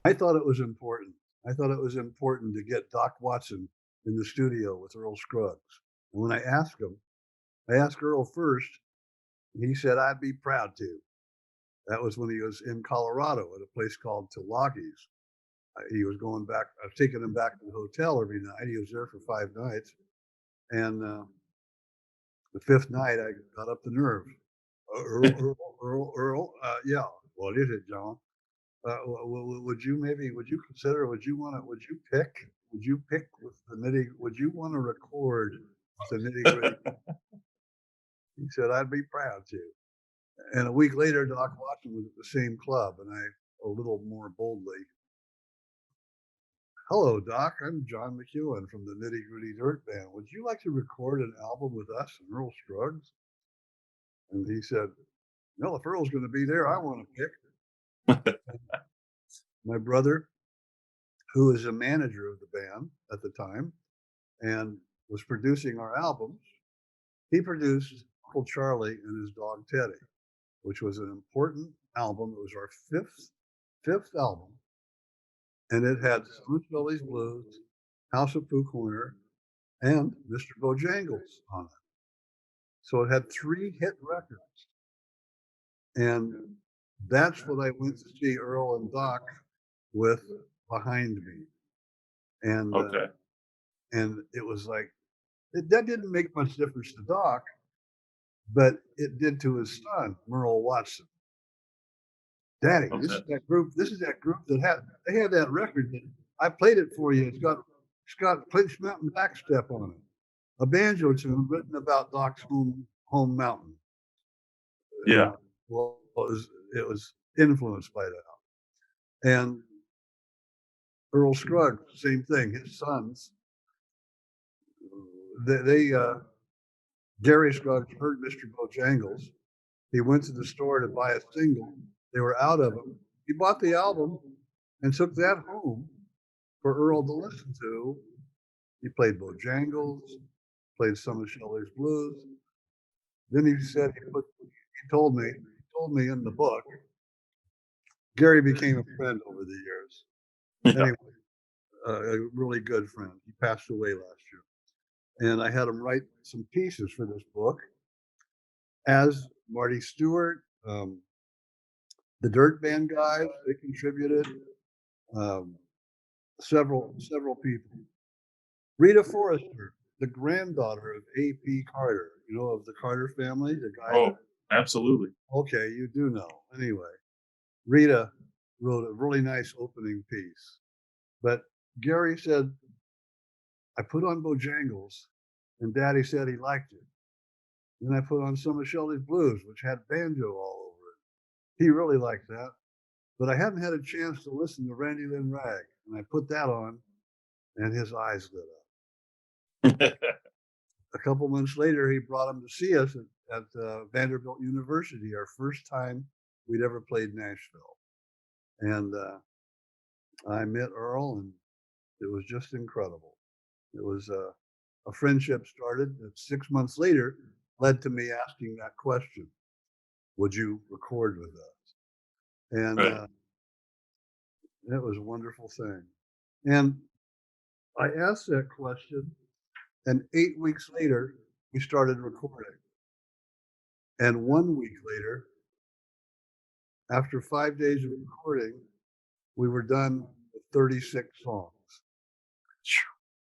I thought it was important. I thought it was important to get Doc Watson in the studio with Earl Scruggs. And when I asked Earl first, and he said I'd be proud to. That was when he was in Colorado at a place called Tulagis. He was going back. I was taking him back to the hotel every night. He was there for 5 nights, and the fifth night I got up the nerve. Earl. Yeah. What is it, John? Would you consider? Would you pick? Would you pick with the nitty? Would you want to record the nitty gritty? He said, I'd be proud to. And a week later, Doc Watson was at the same club, and I, a little more boldly, hello, Doc. I'm John McEuen from the Nitty Gritty Dirt Band. Would you like to record an album with us and Earl Scruggs? And he said, well, if Earl's going to be there, I want to pick. My brother, who was a manager of the band at the time and was producing our albums, he produced Uncle Charlie and his dog Teddy, which was an important album. It was our fifth album, and it had Summer Shelley's Blues, House of Pooh Corner, and Mr. Bojangles on it. So it had 3 hit records, and that's what I went to see Earl and Doc with behind me, and Okay. and it was like that didn't make much difference to Doc, but it did to his son, Merle Watson. Daddy, this Okay. is that group. This is that group that had that record that I played it for you. It's got Place Mountain Backstep on it, a banjo tune written about Doc's home mountain. Yeah. Well, it was influenced by that. And Earl Scruggs, same thing. His sons, they Gary Scruggs heard Mr. Bojangles. He went to the store to buy a single. They were out of them. He bought the album and took that home for Earl to listen to. He played Bojangles, played some of Shelley's Blues. Then he said he told me in the book, Gary became a friend over the years. Yeah. Anyway, a really good friend. He passed away last year. And I had him write some pieces for this book as Marty Stewart, the Dirt Band guys, they contributed. Um, several people. Rita Forrester, the granddaughter of A.P. Carter, of the Carter family, the guy that, Oh, absolutely. okay, you do know. Anyway, Rita wrote a really nice opening piece. But Gary said, I put on Bojangles, and Daddy said he liked it. Then I put on some of Shelley's Blues, which had banjo all over it. He really liked that. But I hadn't had a chance to listen to Randy Lynn Rag, and I put that on, and his eyes lit up. A couple months later, he brought him to see us at Vanderbilt University, our first time we'd ever played Nashville. And I met Earl, and it was just incredible. It was a friendship started that 6 months later led to me asking that question, would you record with us? And Right. it was a wonderful thing. And I asked that question, and 8 weeks later, we started recording. And 1 week later, after 5 days of recording, we were done with 36 songs.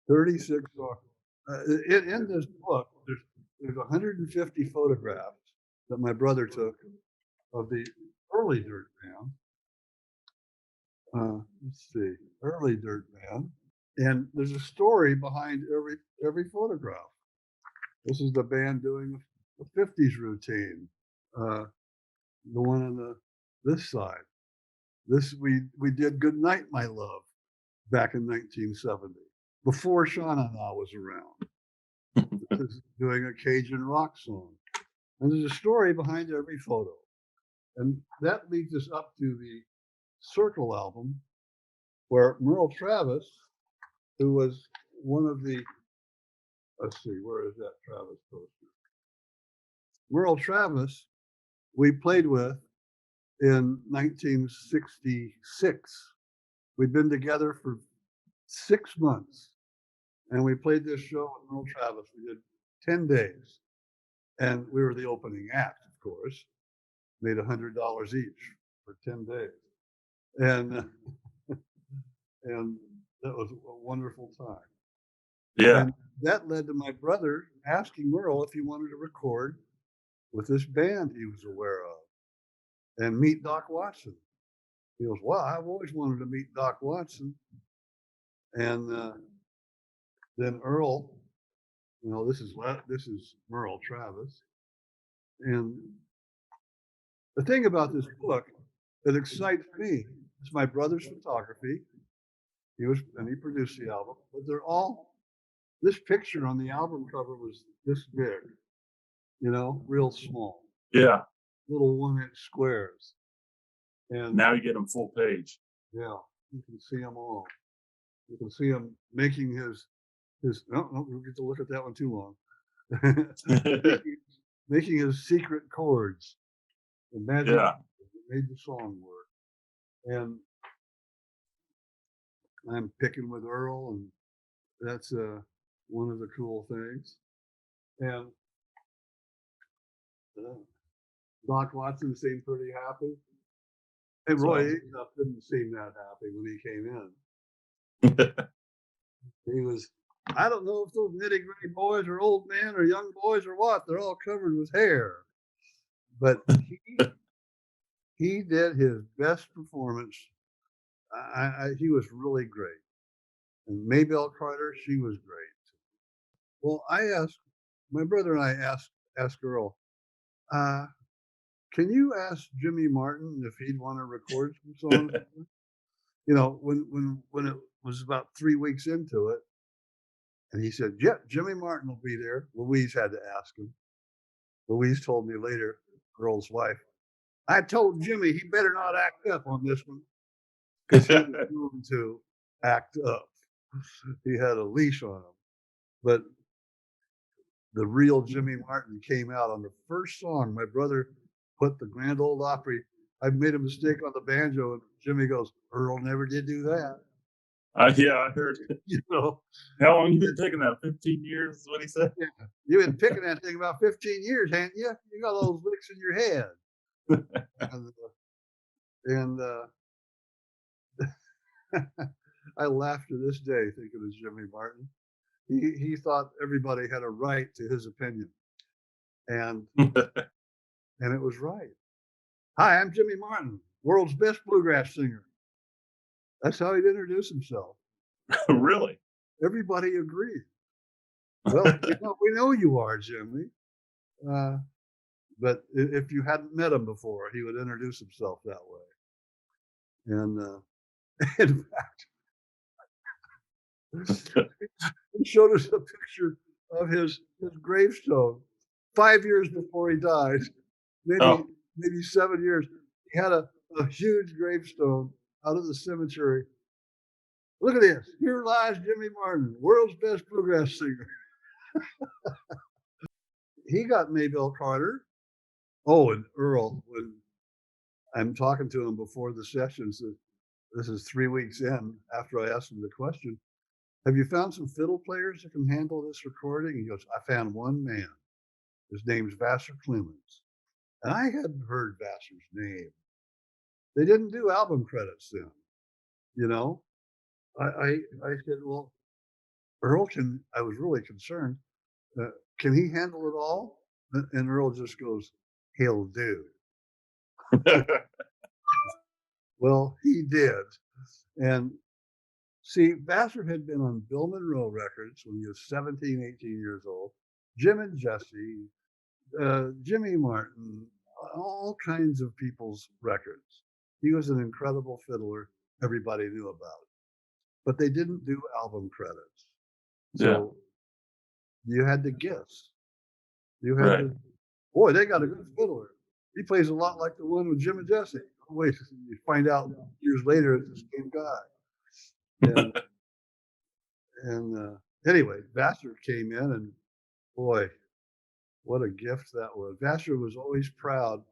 36 songs. In this book, there's 150 photographs that my brother took of the early Dirt Band. Let's see, early Dirt Band, and there's a story behind every photograph. This is the band doing a 50s routine. The one on this side. This we did "Good Night, My Love" back in 1970, before Shauna Na was around. This is doing a Cajun rock song, and there's a story behind every photo, and that leads us up to the Circle album, where Merle Travis, who was one of the, let's see, where is that Travis poster? Merle Travis, we played with in 1966 We'd been together for 6 months, and we played this show with Earl Travis. We did 10 days, and we were the opening act, of course. Made $100 each for 10 days, and and that was a wonderful time. Yeah. And that led to my brother asking Earl if he wanted to record with this band he was aware of and meet Doc Watson. He goes, "Well, I've always wanted to meet Doc Watson." And then Earl, this is Earl Travis. And the thing about this book that excites me is my brother's photography. He produced the album, but they're all, this picture on the album cover was this big, real small, Yeah. little 1-inch squares. And Now you get them full page. yeah, you can see them all. You can see him making his, no, we'll get to look at that one too long. making his secret chords, the magic Yeah. that made the song work. And I'm picking with Earl, and that's one of the cool things. And Doc Watson seemed pretty happy. And Roy Acuff didn't seem that happy when he came in. He was, I don't know if those Nitty Gritty boys are old men or young boys or what. They're all covered with hair. But he did his best performance. He was really great. And Maybelle Carter, she was great. Well, my brother and I asked Earl, can you ask Jimmy Martin if he'd want to record some songs? When it was about 3 weeks into it, and he said, "Yeah, Jimmy Martin will be there." Louise had to ask him. Louise told me later, Earl's wife, "I told Jimmy he better not act up on this one," because he was going to act up. He had a leash on him. But the real Jimmy Martin came out on the first song. My brother put the Grand Ole Opry. I made a mistake on the banjo, and Jimmy goes, "Earl never did do that." Yeah, I heard. How long you been taking that? 15 years is what he said? Yeah. You've been picking that thing about 15 years, haven't you? You got those licks in your head. and I laugh to this day thinking of Jimmy Martin. He thought everybody had a right to his opinion. And it was right. "Hi, I'm Jimmy Martin, world's best bluegrass singer." That's how he'd introduce himself. Really? Everybody agreed. "Well, we know you are, Jimmy." But if you hadn't met him before, he would introduce himself that way. And in fact, he showed us a picture of his gravestone 5 years before he died. Maybe 7 years. He had a huge gravestone out of the cemetery. "Look at this. Here lies Jimmy Martin, world's best bluegrass singer." He got Maybelle Carter. Oh, and Earl, when I'm talking to him before the sessions, this is 3 weeks in after I asked him the question, "Have you found some fiddle players that can handle this recording?" He goes, "I found one man. His name's Vassar Clemens." And I hadn't heard Vassar's name. They didn't do album credits then, you know. I said, "Well, Earl I was really concerned. Can he handle it all?" And Earl just goes, "He'll do." Well, he did. And see, Vassar had been on Bill Monroe records when he was 17, 18 years old. Jim and Jesse, Jimmy Martin, all kinds of people's records. He was an incredible fiddler. Everybody knew about it. But they didn't do album credits. So you had to guess. You had to, boy, they got a good fiddler. He plays a lot like the one with Jim and Jesse. Wait, you find out years later it's the same guy. And anyway, Vassar came in, and boy, what a gift that was. Vassar was always proud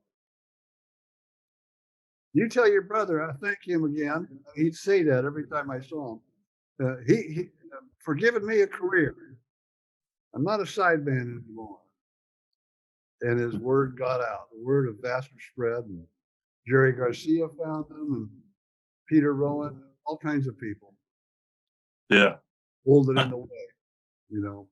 You tell your brother I thank him again. He'd say that every time I saw him. He for giving me a career. I'm not a sideman anymore. And his word got out. The word of Vassar spread, and Jerry Garcia found him, and Peter Rowan, all kinds of people Yeah. hold it in the way, you know.